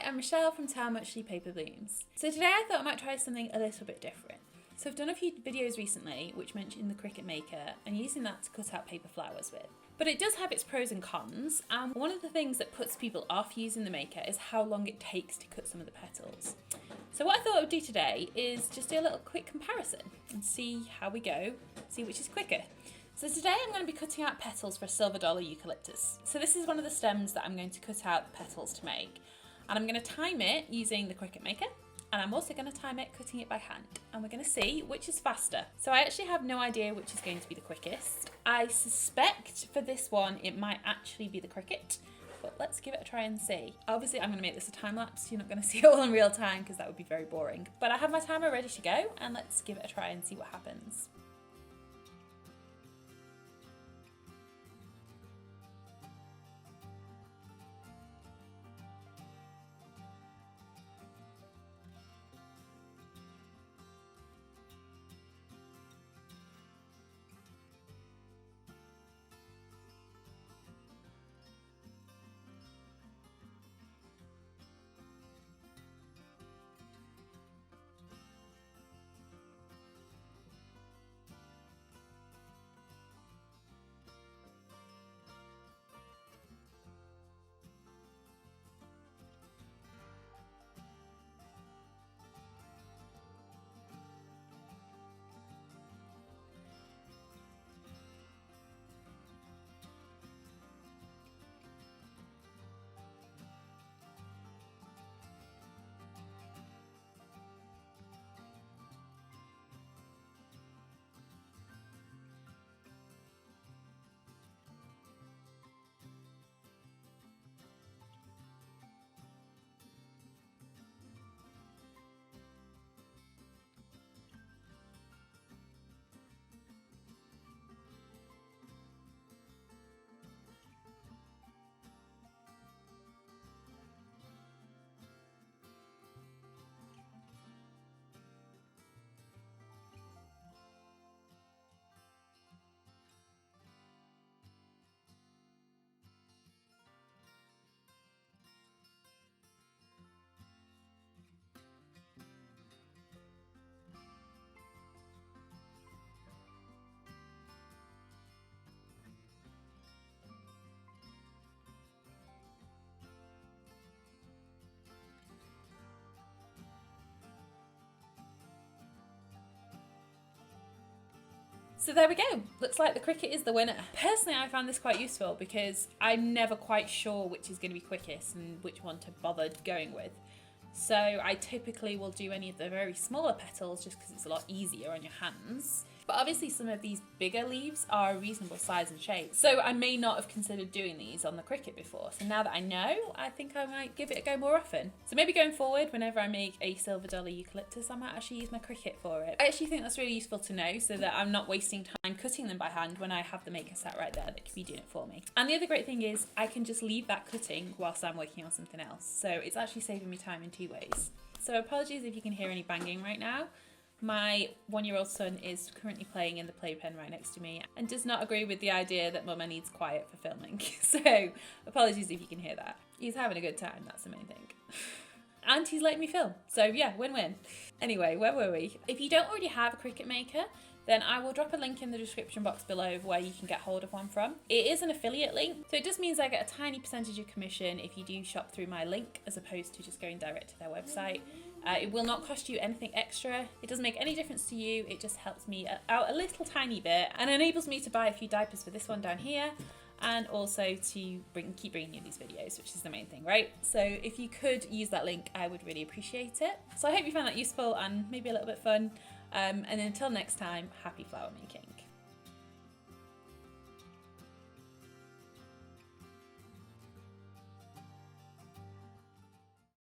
I'm Michelle from How Muchly Paper Blooms. So today I thought I might try something a little bit different. So I've done a few videos recently which mention the Cricut Maker and using that to cut out paper flowers with. But it does have its pros and cons, and one of the things that puts people off using the Maker is how long it takes to cut some of the petals. So what I thought I would do today is just do a little quick comparison and see how we go, see which is quicker. So today I'm going to be cutting out petals for a Silver Dollar Eucalyptus. So this is one of the stems that I'm going to cut out the petals to make. And I'm going to time it using the Cricut Maker. And I'm also going to time it cutting it by hand. And we're going to see which is faster. So I actually have no idea which is going to be the quickest. I suspect for this one it might actually be the Cricut. But let's give it a try and see. Obviously I'm going to make this a time lapse. You're not going to see it all in real time because that would be very boring. But I have my timer ready to go and let's give it a try and see what happens. So there we go. Looks like the Cricut is the winner. Personally, I found this quite useful because I'm never quite sure which is going to be quickest and which one to bother going with. So I typically will do any of the very smaller petals just because it's a lot easier on your hands. But obviously some of these bigger leaves are a reasonable size and shape. So I may not have considered doing these on the Cricut before. So now that I know, I think I might give it a go more often. So maybe going forward, whenever I make a Silver Dollar Eucalyptus, I might actually use my Cricut for it. I actually think that's really useful to know so that I'm not wasting time cutting them by hand when I have the Maker sat right there that could be doing it for me. And the other great thing is I can just leave that cutting whilst I'm working on something else. So it's actually saving me time in two ways. So apologies if you can hear any banging right now. My one-year-old son is currently playing in the playpen right next to me and does not agree with the idea that Mama needs quiet for filming. So apologies if you can hear that. He's having a good time, that's the main thing. And he's letting me film. So yeah, win-win. Anyway, where were we? If you don't already have a Cricut Maker, then I will drop a link in the description box below where you can get hold of one from. It is an affiliate link, so it just means I get a tiny percentage of commission if you do shop through my link as opposed to just going direct to their website. It will not cost you anything extra. It doesn't make any difference to you. It just helps me out a little tiny bit and enables me to buy a few diapers for this one down here and also to keep bringing you these videos, which is the main thing, right? So if you could use that link, I would really appreciate it. So I hope you found that useful and maybe a little bit fun. And until next time, happy flower making.